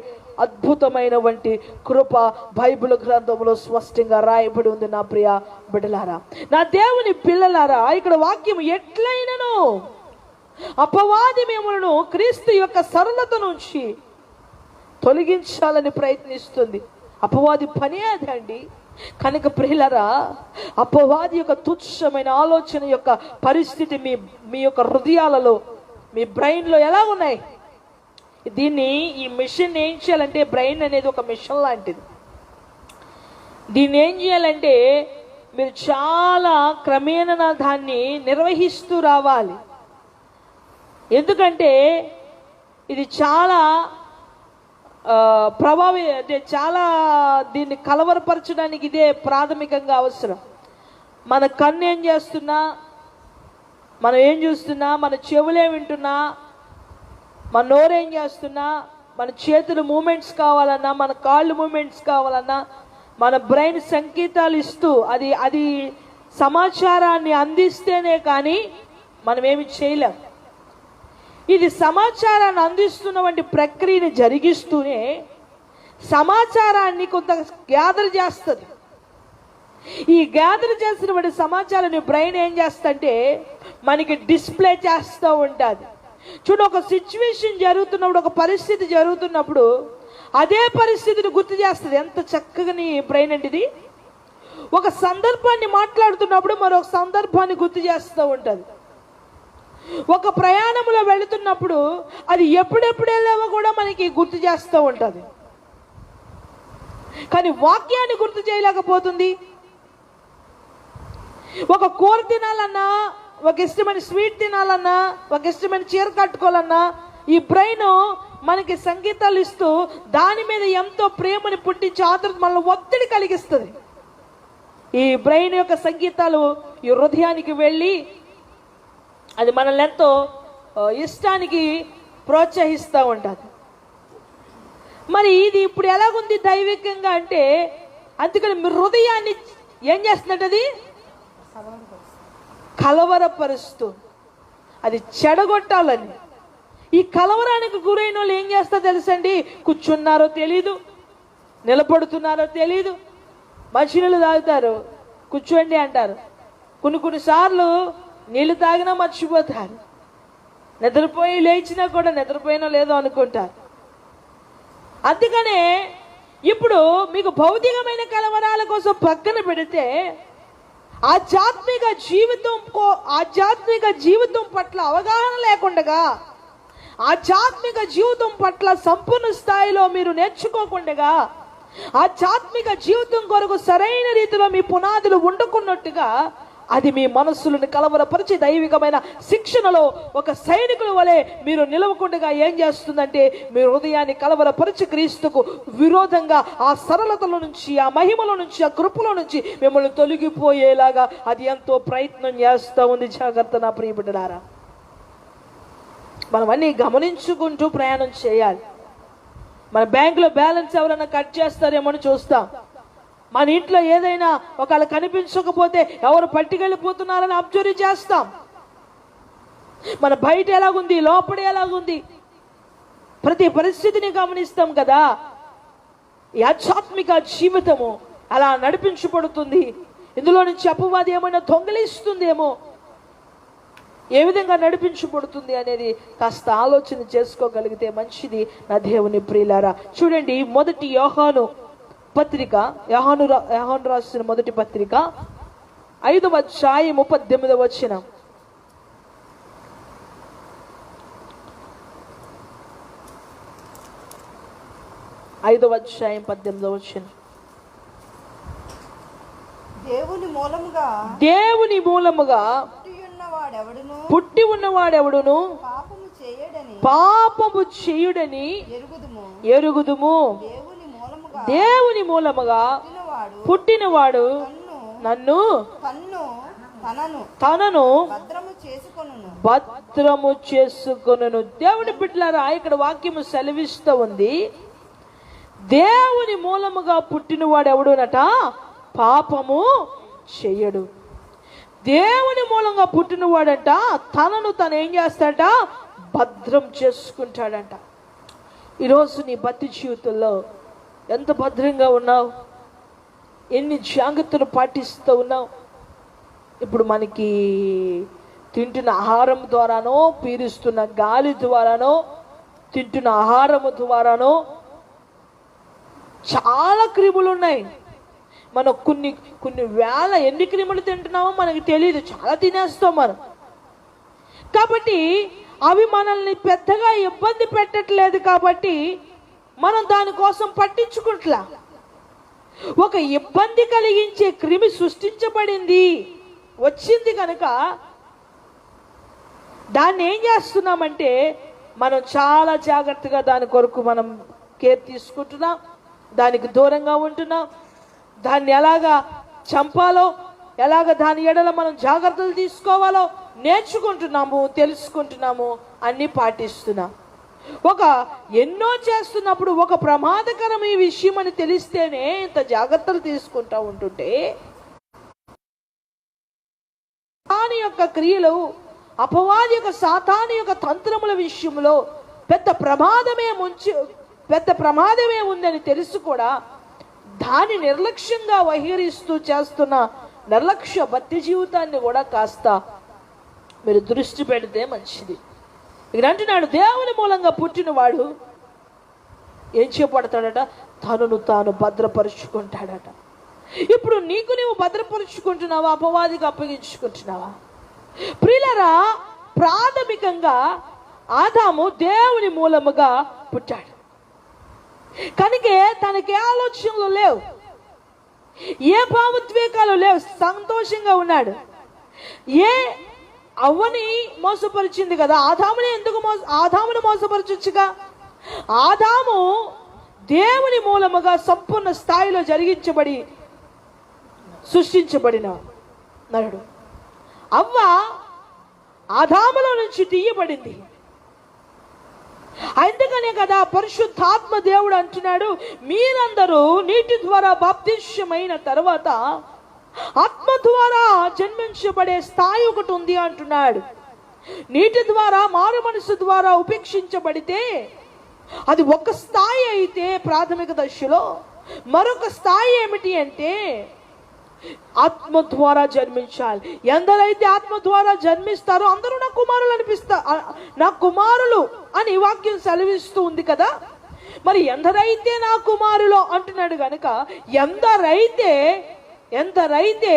అద్భుతమైన వంటి కృప బైబిల్ గ్రంథంలో స్పష్టంగా రాయబడి ఉంది. నా ప్రియ బిడ్డలారా, నా దేవుని పిల్లలారా, ఇక్కడ వాక్యం ఎట్లయినను అపవాది మిమ్మలను క్రీస్తు యొక్క సరళత నుంచి తొలగించాలని ప్రయత్నిస్తుంది. అపవాది పని అదండి. కనుక ప్రియులారా, అపవాది యొక్క తుచ్చమైన ఆలోచన యొక్క పరిస్థితి మీ యొక్క హృదయాలలో, మీ బ్రెయిన్లో ఎలా ఉన్నాయి? ఈ మిషన్ ఏం చేయాలంటే, బ్రెయిన్ అనేది ఒక మిషన్ లాంటిది. దీన్ని ఏం చేయాలంటే మీరు చాలా క్రమేణా దాన్ని నిర్వహిస్తూ రావాలి. ఎందుకంటే ఇది చాలా అంటే చాలా దీన్ని కలవరపరచడానికి ఇదే ప్రాథమికంగా అవసరం. మన కన్ను ఏం చేస్తున్నా, మనం ఏం చూస్తున్నా, మన చెవులే వింటున్నా, మన నోరేం చేస్తున్నా, మన చేతుల మూమెంట్స్ కావాలన్నా, మన కాళ్ళు మూమెంట్స్ కావాలన్నా మన బ్రెయిన్ సంకేతాలు ఇస్తూ అది సమాచారాన్ని అందిస్తేనే కానీ మనం ఏమి చేయలేం. ఇది సమాచారాన్ని అందిస్తున్నటువంటి ప్రక్రియని జరిగిస్తూనే సమాచారాన్ని కొంత గ్యాదర్ చేస్తుంది. ఈ గ్యాదర్ చేసినటువంటి సమాచారాన్ని బ్రెయిన్ ఏం చేస్తుందంటే మనకి డిస్ప్లే చేస్తూ ఉంటుంది. చూడు, ఒక సిచ్యువేషన్ జరుగుతున్నప్పుడు, ఒక పరిస్థితి జరుగుతున్నప్పుడు అదే పరిస్థితిని గుర్తు చేస్తుంది. ఎంత చక్కగా నీ బ్రెయిన్ అంటే ఇది. ఒక సందర్భాన్ని మాట్లాడుతున్నప్పుడు మరొక సందర్భాన్ని గుర్తు చేస్తూ ఉంటుంది. ఒక ప్రయాణంలో వెళుతున్నప్పుడు అది ఎప్పుడెప్పుడు వెళ్ళావో కూడా మనకి గుర్తు చేస్తూ ఉంటుంది. కానీ వాక్యాన్ని గుర్తు చేయలేకపోతుంది. ఒక కూర తినాలన్నా, ఒక ఇష్టమైన స్వీట్ తినాలన్నా, ఒక ఇష్టమైన చీర కట్టుకోవాలన్నా ఈ బ్రెయిన్ మనకి సంగీతాలు ఇస్తూ దాని మీద ఎంతో ప్రేమని పుట్టించి ఆతృత మనలో ఒత్తిడి కలిగిస్తుంది. ఈ బ్రెయిన్ యొక్క సంగీతాలు ఈ హృదయానికి వెళ్ళి అది మనల్ని ఎంతో ఇష్టానికి ప్రోత్సహిస్తూ ఉంటుంది. మరి ఇది ఇప్పుడు ఎలాగుంది దైవికంగా అంటే, అందుకని మీ హృదయాన్ని ఏం చేస్తున్నట్టు అది కలవరపరుస్తూ, అది చెడగొట్టాలని. ఈ కలవరానికి గురైన వాళ్ళు ఏం చేస్తారో తెలుసండి, కూర్చున్నారో తెలీదు, నిలబడుతున్నారో తెలీదు, మంచినీళ్ళు తాగుతారు, కూర్చోండి అంటారు. కొన్నిసార్లు నీళ్ళు తాగినా మర్చిపోతారు, నిద్రపోయి లేచినా కూడా నిద్రపోయినా లేదో అనుకుంటారు. అందుకనే ఇప్పుడు మీకు భౌతికమైన కలవరాల కోసం పక్కన పెడితే ఆధ్యాత్మిక జీవితం పట్ల అవగాహన లేకుండా, ఆధ్యాత్మిక జీవితం పట్ల సంపూర్ణ స్థాయిలో మీరు నేర్చుకోకుండా, ఆధ్యాత్మిక జీవితం కొరకు సరైన రీతిలో మీ పునాదులు వండుకున్నట్టుగా అది మీ మనస్సులను కలవరపరిచి దైవికమైన శిక్షణలో ఒక సైనికుల వలె మీరు నిలవకుండా ఏం చేస్తుందంటే మీ హృదయాన్ని కలవరపరిచి క్రీస్తుకు విరోధంగా ఆ సరళతలో నుంచి, ఆ మహిమలో నుంచి, ఆ కృపలో నుంచి మిమ్మల్ని తొలగిపోయేలాగా అది ఎంతో ప్రయత్నం చేస్తూ ఉంది. జాగ్రత్త నా ప్రియ బిడ్డలారా, మనం అన్నీ గమనించుకుంటూ ప్రయాణం చేయాలి. మన బ్యాంకులో బ్యాలెన్స్ ఎవరైనా కట్ చేస్తారేమో అని చూస్తాం. మన ఇంట్లో ఏదైనా ఒకవేళ కనిపించకపోతే ఎవరు పట్టుకెళ్ళిపోతున్నారని అబ్జర్వ్ చేస్తాం. మన బయట ఎలాగుంది, లోపల ఎలాగుంది, ప్రతి పరిస్థితిని గమనిస్తాం కదా. ఈ ఆధ్యాత్మిక జీవితము అలా నడిపించబడుతుంది. ఇందులో నుంచి అపవాది ఏమైనా దొంగలిస్తుందేమో, ఏ విధంగా నడిపించబడుతుంది అనేది కాస్త ఆలోచన చేసుకోగలిగితే మంచిది నా దేవుని ప్రియులారా. చూడండి, మొదటి యోహాను పత్రిక, యోహాను రాసిన మొదటి పత్రిక 5వ అధ్యాయం 18వ వచనం. 5వ అధ్యాయం 18వ వచనం. దేవుని మూలముగా పుట్టి ఉన్నవాడెవడును పాపము చేయుడని ఎరుగుదుము. దేవుని మూలముగా పుట్టినవాడు తనను భద్రము చేసుకొనును. దేవుని బిడ్డలారా, ఇక్కడ వాక్యము సెలవిస్తూ ఉంది, దేవుని మూలముగా పుట్టినవాడు ఎవడునట పాపము చెయ్యడు. దేవుని మూలంగా పుట్టినవాడంట తనను తను ఏం చేస్తాడట, భద్రం చేసుకుంటాడంట. ఈరోజు నీ భక్తి జీవితంలో ఎంత భద్రంగా ఉన్నావు, ఎన్ని జాగ్రత్తలు పాటిస్తూ ఉన్నావు. ఇప్పుడు మనకి తింటున్న ఆహారం ద్వారానో, పీలుస్తున్న గాలి ద్వారానో, తింటున్న ఆహారము ద్వారానో చాలా క్రిములు ఉన్నాయి. మనం కొన్ని వేల ఎన్ని క్రిములు తింటున్నామో మనకి తెలియదు, చాలా తినేస్తాం మనం. కాబట్టి అవి మనల్ని పెద్దగా ఇబ్బంది పెట్టట్లేదు, కాబట్టి మనం దానికోసం పట్టించుకుంటా. ఒక ఇబ్బంది కలిగించే క్రిమి సృష్టించబడింది, వచ్చింది కనుక దాన్ని ఏం చేస్తున్నామంటే మనం చాలా జాగ్రత్తగా దాని కొరకు మనం కేర్ తీసుకుంటున్నాం, దానికి దూరంగా ఉంటున్నాం. దాన్ని ఎలాగా చంపాలో, ఎలాగ దాని ఎడల మనం జాగ్రత్తలు తీసుకోవాలో నేర్చుకుంటున్నాము, తెలుసుకుంటున్నాము, అన్నీ పాటిస్తున్నాం. ఒక ఎన్నో చేస్తున్నప్పుడు ఒక ప్రమాదకరం ఈ విషయం అని తెలిస్తేనే ఇంత జాగ్రత్తలు తీసుకుంటా ఉంటుంటే సాతాను యొక్క క్రియలు, అపవాది యొక్క సాతాను యొక్క తంత్రముల విషయంలో పెద్ద ప్రమాదమే ఉందని తెలుసు కూడా దాని నిర్లక్ష్యంగా వహిరిస్తూ చేస్తున్న నిర్లక్ష్య భక్తి జీవితాన్ని కూడా కాస్త మీరు దృష్టి పెడితే మంచిది. ఇక్కడ అంటున్నాడు, దేవుని మూలంగా పుట్టినవాడు ఏం చేపడతాడట? తనను తాను భద్రపరుచుకుంటాడట. ఇప్పుడు నీకు నీవు భద్రపరుచుకుంటున్నావా? అపవాదికి అప్పగించుకుంటున్నావా? ప్రియులారా, ప్రాథమికంగా ఆదాము దేవుని మూలముగా పుట్టాడు కనుకే తనకి ఆలోచనలు లేవు, ఏ భావోద్వేగాలు లేవు, సంతోషంగా ఉన్నాడు. అవ్వని మోసపరిచింది కదా, ఆదాముని మోసపరచొచ్చుగా. ఆదాము దేవుని మూలముగా సంపూర్ణ స్థాయిలో సృష్టించబడిన నరుడు. అవ్వ ఆదాములో నుంచి తీయబడింది. అందుకనే కదా పరిశుద్ధాత్మ దేవుడు అంటున్నాడు, మీరందరూ నీటి ద్వారా బాప్తిస్మమైన తర్వాత ఆత్మ ద్వారా జన్మించబడే స్థాయి ఒకటి ఉంది అంటున్నాడు. నీటి ద్వారా, మారు మనసు ద్వారా ఉపేక్షించబడితే అది ఒక స్థాయి అయితే ప్రాథమిక దశలో, మరొక స్థాయి ఏమిటి అంటే ఆత్మ ద్వారా జన్మించాలి. ఎందరైతే ఆత్మ ద్వారా జన్మిస్తారో అందరూ నా కుమారులు అని వాక్యం సెలవిస్తూ ఉంది కదా. మరి ఎందరైతే నా కుమారులు అంటున్నాడు గనుక ఎందరైతే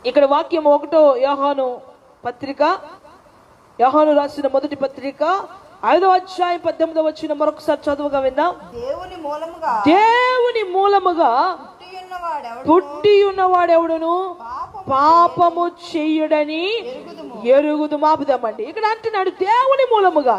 ఇక్కడ వాక్యం 1 యోహాను రాసిన మొదటి పత్రిక 5వ అధ్యాయం 18వ వచనం మరొకసారి చదువుగా విందాం. దేవుని మూలముగా పుట్టి ఉన్నవాడెవడును పాపము చెయ్యడని ఎరుగుదు. మాపుదామండి. ఇక్కడ అంటున్నాడు దేవుని మూలముగా.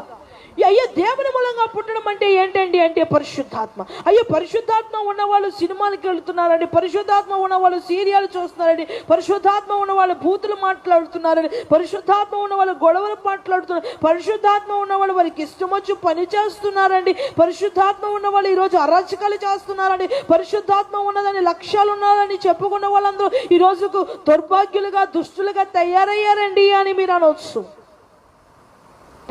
అయ్యో, దేవుని మూలంగా పుట్టడం అంటే ఏంటండి అంటే పరిశుద్ధాత్మ. అయ్యో, పరిశుద్ధాత్మ ఉన్నవాళ్ళు సినిమాలకి వెళ్తున్నారండి, పరిశుద్ధాత్మ ఉన్నవాళ్ళు సీరియల్ చూస్తున్నారండి, పరిశుద్ధాత్మ ఉన్నవాళ్ళు బూతులు మాట్లాడుతున్నారండి, పరిశుద్ధాత్మ ఉన్నవాళ్ళు గొడవలు మాట్లాడుతున్నారు, పరిశుద్ధాత్మ ఉన్నవాళ్ళు వారికి ఇష్టం వచ్చి పని చేస్తున్నారండి, పరిశుద్ధాత్మ ఉన్నవాళ్ళు ఈరోజు అరాచకాలు చేస్తున్నారండి, పరిశుద్ధాత్మ ఉన్నదని లక్ష్యాలు ఉన్నారని చెప్పుకున్న వాళ్ళందరూ ఈ రోజుకు దౌర్భాగ్యులుగా దుష్టులుగా తయారయ్యారండి అని మీరు అనవచ్చు.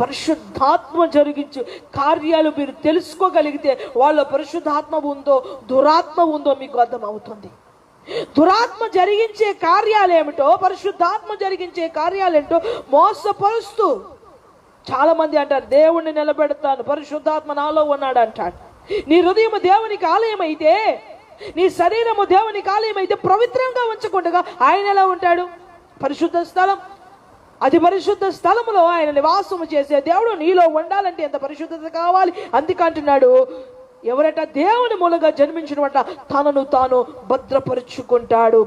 పరిశుద్ధాత్మ జరిగించు కార్యాలు మీరు తెలుసుకోగలిగితే వాళ్ళ పరిశుద్ధాత్మ ఉందో దురాత్మ ఉందో మీకు అర్థమవుతుంది. దురాత్మ జరిగించే కార్యాలేమిటో, పరిశుద్ధాత్మ జరిగించే కార్యాలేంటో మోసపరుస్తూ చాలా మంది అంటారు, దేవుణ్ణి నిలబెడతాను, పరిశుద్ధాత్మ నాలో ఉన్నాడు అంటాడు. నీ హృదయం దేవునికి ఆలయం అయితే, నీ శరీరము దేవునికి ఆలయం అయితే పవిత్రంగా ఉంచకుండా ఆయన ఎలా ఉంటాడు? పరిశుద్ధ స్థలం. అది పరిశుద్ధ స్థలములో ఆయన నివాసము చేసే దేవుడు నీలో ఉండాలంటే ఎంత పరిశుద్ధత కావాలి. అందుకంటున్నాడు, ఎవరట దేవుని మూలంగా జన్మించినట తనను తాను భద్రపరుచుకుంటాడు.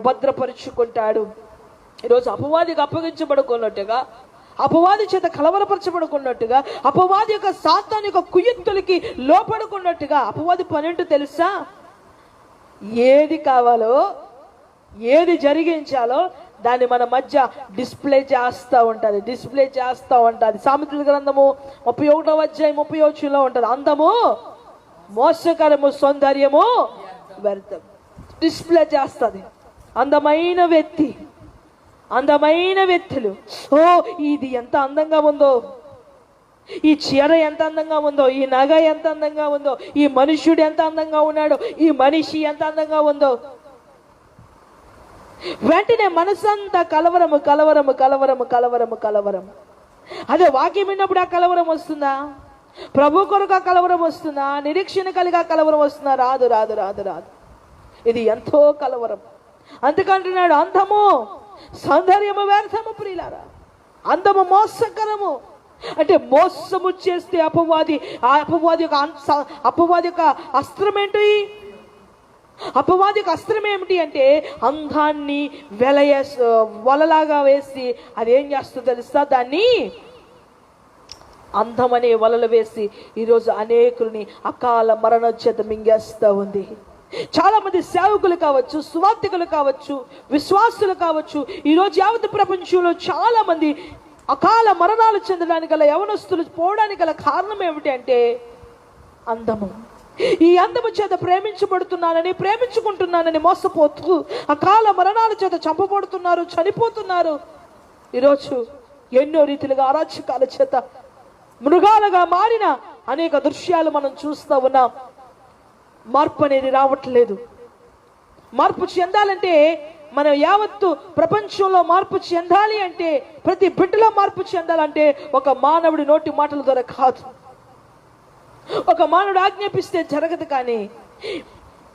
ఈరోజు అపవాదికి అప్పగించబడుకున్నట్టుగా, అపవాది చేత కలవరపరచబడుకున్నట్టుగా, అపవాది యొక్క సాతాను యొక్క కుయుక్తులకి లోపడుకున్నట్టుగా అపవాది పనేంటో తెలుసా? ఏది కావాలో, ఏది జరిగించాలో దాన్ని మన మధ్య డిస్ప్లే చేస్తూ ఉంటుంది. సామెతల గ్రంథము 31వ అధ్యాయం 30వ వచనంలో ఉంటుంది, అందము మోసకరము, సౌందర్యము వ్యర్థం. డిస్ప్లే చేస్తుంది. అందమైన వ్యక్తులు, ఓ ఇది ఎంత అందంగా ఉందో, ఈ చీర ఎంత అందంగా ఉందో, ఈ నగ ఎంత అందంగా ఉందో, ఈ మనుష్యుడు ఎంత అందంగా ఉన్నాడో, ఈ మనిషి ఎంత అందంగా ఉందో, వెంటనే మనసంతా కలవరము. అదే వాక్యం విన్నప్పుడు ఆ కలవరం వస్తుందా? ప్రభు కొరకు ఆ కలవరం వస్తుందా? నిరీక్షణ కలిగా కలవరం వస్తుందా? రాదు. ఇది ఎంతో కలవరం. అందుకంటున్నాడు, అందము సౌందర్యము వ్యర్థము. ప్రియులారా, అందము మోసకరము. అంటే మోసము చేస్తే అపవాది యొక్క అస్త్రం ఏంటి? అపవాది అస్త్రం ఏమిటి అంటే అందాన్ని వలలాగా వేసి అదేం చేస్తుందో తెలుసా? దాన్ని అందమనే వలలు వేసి ఈరోజు అనేకుల్ని అకాల మరణ చేత మింగేస్తూ ఉంది. చాలా మంది సేవకులు కావచ్చు, సువార్తికులు కావచ్చు, విశ్వాసులు కావచ్చు, ఈరోజు యావత్ ప్రపంచంలో చాలా మంది అకాల మరణాలు చెందడానికి గల యవనస్తులు పోవడానికి గల కారణం ఏమిటి అంటే అందము. ఈ అందము చేత ప్రేమించుకుంటున్నానని మోసపోతూ అకాల మరణాల చేత చంపబడుతున్నారు, చనిపోతున్నారు. ఈరోజు ఎన్నో రీతిలుగా అరాచకాల చేత మృగాలుగా మారిన అనేక దృశ్యాలు మనం చూస్తూ ఉన్నాం. మార్పు అనేది రావట్లేదు. మార్పు చెందాలంటే మనం యావత్తు ప్రపంచంలో మార్పు చెందాలి అంటే, ప్రతి బిడ్డలో మార్పు చెందాలంటే ఒక మానవుడి నోటి మాటల ద్వారా కాదు, ఒక మానవుడు ఆజ్ఞాపిస్తే జరగదు. కానీ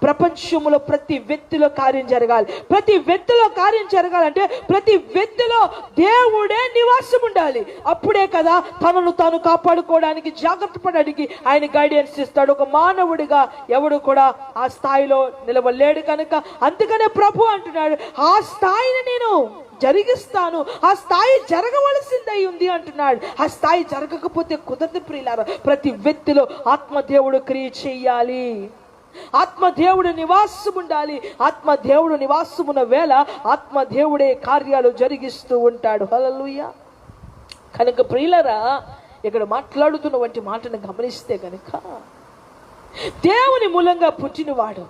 ప్రపంచంలో ప్రతి వ్యక్తిలో కార్యం జరగాలి. ప్రతి వ్యక్తిలో కార్యం జరగాలంటే ప్రతి వ్యక్తిలో దేవుడే నివాసం ఉండాలి. అప్పుడే కదా తనను తాను కాపాడుకోవడానికి, జాగ్రత్త పడడానికి ఆయన గైడెన్స్ ఇస్తాడు. ఒక మానవుడిగా ఎవడు కూడా ఆ స్థాయిలో నిలవలేడు కనుక అందుకనే ప్రభు అంటున్నాడు, ఆ స్థాయిని నేను జరిగిస్తాను, ఆ స్థాయి జరగవలసిందై ఉంది అంటున్నాడు. ఆ స్థాయి జరగకపోతే కుదరదు ప్రియులారా. ప్రతి వ్యక్తిలో ఆత్మదేవుడు క్రియ చెయ్యాలి, ఆత్మదేవుడు నివాసం ఉండాలి. ఆత్మదేవుడు నివాసమున్న వేళ ఆత్మదేవుడే కార్యాలు జరిగిస్తూ ఉంటాడు. హల్లెలూయా. కనుక ప్రియులారా, ఇక్కడ మాట్లాడుతున్నటువంటి మాటను గమనిస్తే కనుక దేవుని మూలంగా పుట్టినవాడు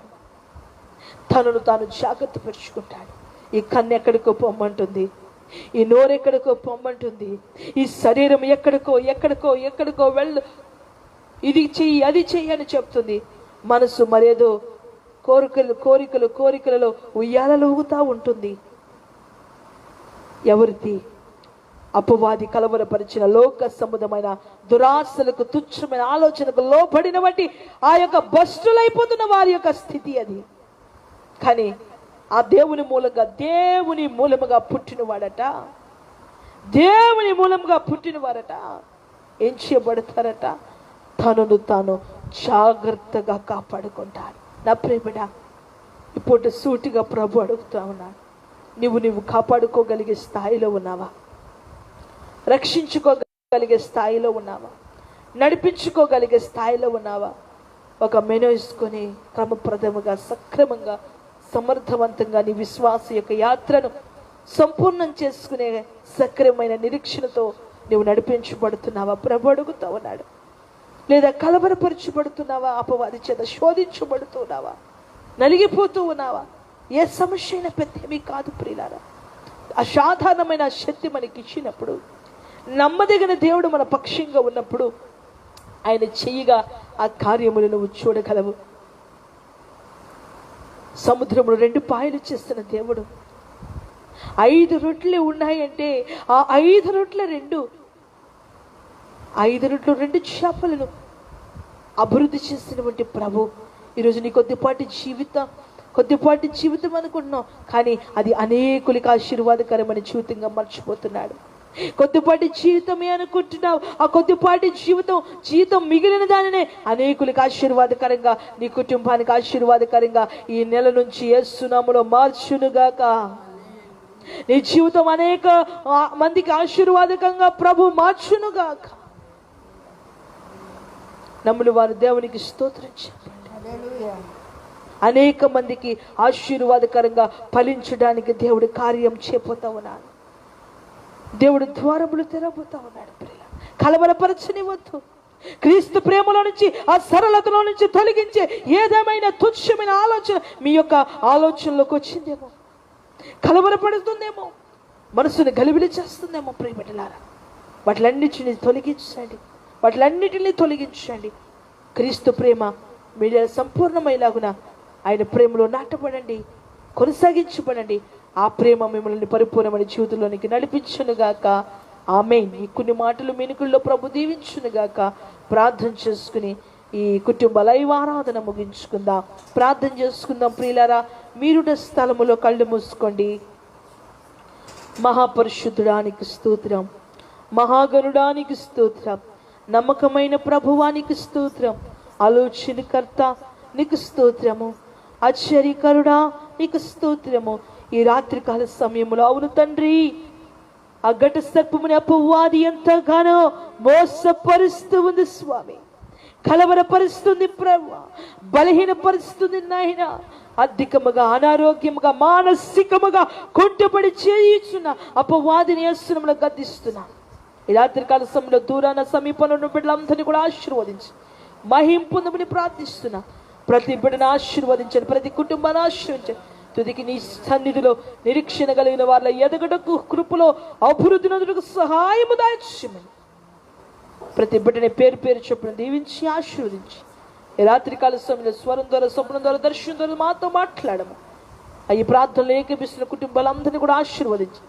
తనను తాను జాగ్రత్త పరుచుకుంటాడు. ఈ కన్ను ఎక్కడికో పొమ్మంటుంది, ఈ నోరెక్కడికో పొమ్మంటుంది, ఈ శరీరం ఎక్కడికో వెళ్ళు, ఇది చెయ్యి అది చెయ్యి అని చెప్తుంది. మనసు మరేదో కోరికలలో ఉయ్యాలలో ఊగుతా ఉంటుంది. ఎవరిది? అపవాది కలవరపరిచిన లోక సంబంధమైన దురాశలకు, తుచ్చమైన ఆలోచనకు లోబడిన బట్టి ఆ యొక్క భ్రష్టులైపోతున్న వారి యొక్క స్థితి అది. కానీ ఆ దేవుని మూలముగా పుట్టినవాడట, దేవుని మూలముగా పుట్టినవారట ఏం చేయబడతారట? తనను తాను జాగ్రత్తగా కాపాడుకుంటారు. నా ప్రేమడ, ఇప్పుడు సూటిగా ప్రభు అడుగుతా ఉన్నాడు, నువ్వు కాపాడుకోగలిగే స్థాయిలో ఉన్నావా? రక్షించుకోగలిగే స్థాయిలో ఉన్నావా? నడిపించుకోగలిగే స్థాయిలో ఉన్నావా? ఒక మెను వేసుకొని క్రమప్రదముగా, సక్రమంగా, సమర్థవంతంగా నీ విశ్వాస యొక్క యాత్రను సంపూర్ణం చేసుకునే సక్రమైన నిరీక్షణతో నువ్వు నడిపించబడుతున్నావా? ప్రభు అడుగుతా ఉన్నాడు. లేదా కలవరపరచబడుతున్నావా? అపవాది చేత శోధించబడుతున్నావా? నలిగిపోతూ ఉన్నావా? ఏ సమస్య అయినా పెద్దమీ కాదు ప్రియులారా. అసాధారణమైన శక్తి మనకి ఇచ్చినప్పుడు, నమ్మదగిన దేవుడు మన పక్షంగా ఉన్నప్పుడు ఆయన చెయ్యగా ఆ కార్యములు నువ్వు చూడగలవు. సముద్రములు 2 పాయలు చేస్తున్న దేవుడు, 5 రొట్టెలు ఉన్నాయంటే ఆ 5 రొట్టెల 5 రొట్టెలు 2 చేపలను అభివృద్ధి చేసినటువంటి ప్రభు ఈరోజు నీ కొద్దిపాటి జీవితం అనుకుంటున్నావు, కానీ అది అనేకులకి ఆశీర్వాదకరమైన జీవితంగా మర్చిపోతున్నాడు. కొద్దిపాటి జీవితమే అనుకుంటున్నావు, ఆ కొద్దిపాటి జీవితం మిగిలిన దానినే అనేకులకి ఆశీర్వాదకరంగా, నీ కుటుంబానికి ఆశీర్వాదకరంగా ఈ నెల నుంచి యేసు నామములో మార్చునుగాక. నీ జీవితం అనేక మందికి ఆశీర్వాదకంగా ప్రభు మార్చునుగాక. నమ్ములు వారు దేవునికి స్తోత్రం చెప్పండి. అనేక మందికి ఆశీర్వాదకరంగా ఫలించడానికి దేవుడు కార్యం చేయబోతా ఉన్నాడు. దేవుడు ద్వారములు తెరబోతా ఉన్నాడు. కలవరపరచనివద్దు. క్రీస్తు ప్రేమలో నుంచి, ఆ సరళతలో నుంచి తొలగించే ఏదేమైనా తుచ్చమైన ఆలోచన మీ యొక్క ఆలోచనలోకి వచ్చిందేమో, కలవరపడుతుందేమో, మనసుని గలిబిలి చేస్తుందేమో ప్రియబిడ్డలారా, వాటిలన్నిటిని తొలగించండి. క్రీస్తు ప్రేమ మీరు సంపూర్ణమైలాగున ఆయన ప్రేమలో నాటబడండి, కొనసాగించబడండి. ఆ ప్రేమ మిమ్మల్ని పరిపూర్ణమైన జీవితంలోనికి నడిపించునుగాక. ఆమేన్. ఈ కొన్ని మాటలు మెనుకుల్లో ప్రభు దీవించునుగాక. ప్రార్థన చేసుకుని ఈ కుటుంబ లైవ్ ఆరాధన ముగించుకుందాం. ప్రార్థన చేసుకుందాం ప్రియులారా. మీరున్న స్థలములో కళ్ళు మూసుకోండి. మహాపరిశుద్ధుడానికి స్తోత్రం, మహాగరుడానికి స్తోత్రం, నమ్మకమైన ప్రభువానికి స్తోత్రం, ఆలోచనకర్త నీకు స్తోత్రము, ఆశ్చర్యకరుడా నీకు స్తోత్రము. ఈ రాత్రికాల సమయంలో అవును తండ్రి, ఆ ఘట సర్పముని అపవాది ఎంతగానో మోసపరుస్తూ ఉంది స్వామి, కలవరపరుస్తుంది ప్రభువా, బలహీనపరుస్తుంది నాయన, అధికముగా అనారోగ్యముగా మానసికముగా కుంటుపడి చేయుచున్న అపవాదిని యేసు నామములో గద్దిస్తున్నా. ఈ రాత్రికాల సమయంలో దూరాన సమీపంలో ఉన్న బిడ్డలందరినీ కూడా ఆశీర్వదించి మహిమ పొందమని ప్రార్థిస్తున్నా. ప్రతి బిడ్డను ఆశీర్వదించండి, ప్రతి కుటుంబాన్ని ఆశీర్వదించండి. తుదికి నీ సన్నిధిలో నిరీక్షణ కలిగిన వాళ్ళ ఎదగటకు, కృపలో అభివృద్ధి నదులకు సహాయము దాయమని ప్రతి బిడ్డని పేరు పేరు చొప్పున దీవించి ఆశీర్వదించి ఈ రాత్రికాల సమయంలో స్వరం ద్వారా, స్వప్నం ద్వారా, దర్శనం ద్వారా మాతో మాట్లాడము. ఈ ప్రార్థనలు ఏకీపిస్తున్న కుటుంబాలందరినీ కూడా ఆశీర్వదించి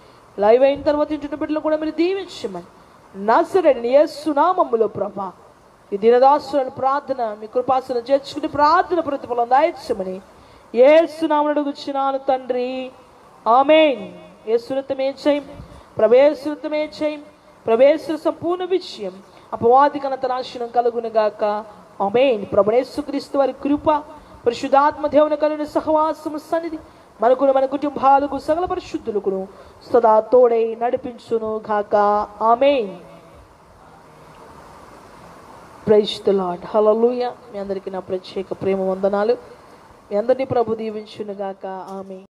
లైవ్ అయిన తర్వాత ఇంటి బిడ్డలు కూడా మీరు దీవించమని నజరేయుడైన యేసు నామములో ప్రభా ఈ దినదాసుల ప్రార్థన మీ కృపాసన చేర్చుకుని ప్రార్థన ప్రతిఫలం దాయించమని యేసు నామమున అడుగుచున్నాను తండ్రి, ఆమేన్. యేసురత్నమే జయం, ప్రవేశరత్నమే జయం, ప్రవేశ సంపూర్ణ విజయం, అపవాది ఘనత నాశనం కలుగును గాక, ఆమేన్. ప్రభువైన యేసుక్రీస్తు వారి కృప, పరిశుద్ధాత్మ దేవుని కలుగుని సహవాసము సన్నిధి మనకును, మన కుటుంబాలకు, సకల పరిశుద్ధులకు సదా తోడై నడిపించును గాక, ఆమేన్. ప్రైజ్ ది లార్డ్, హల్లెలూయా. మీ అందరికీ నా ప్రత్యేక ప్రేమ వందనాలు. మీ అందరినీ ప్రభు దీవించును గాక, ఆమేన్.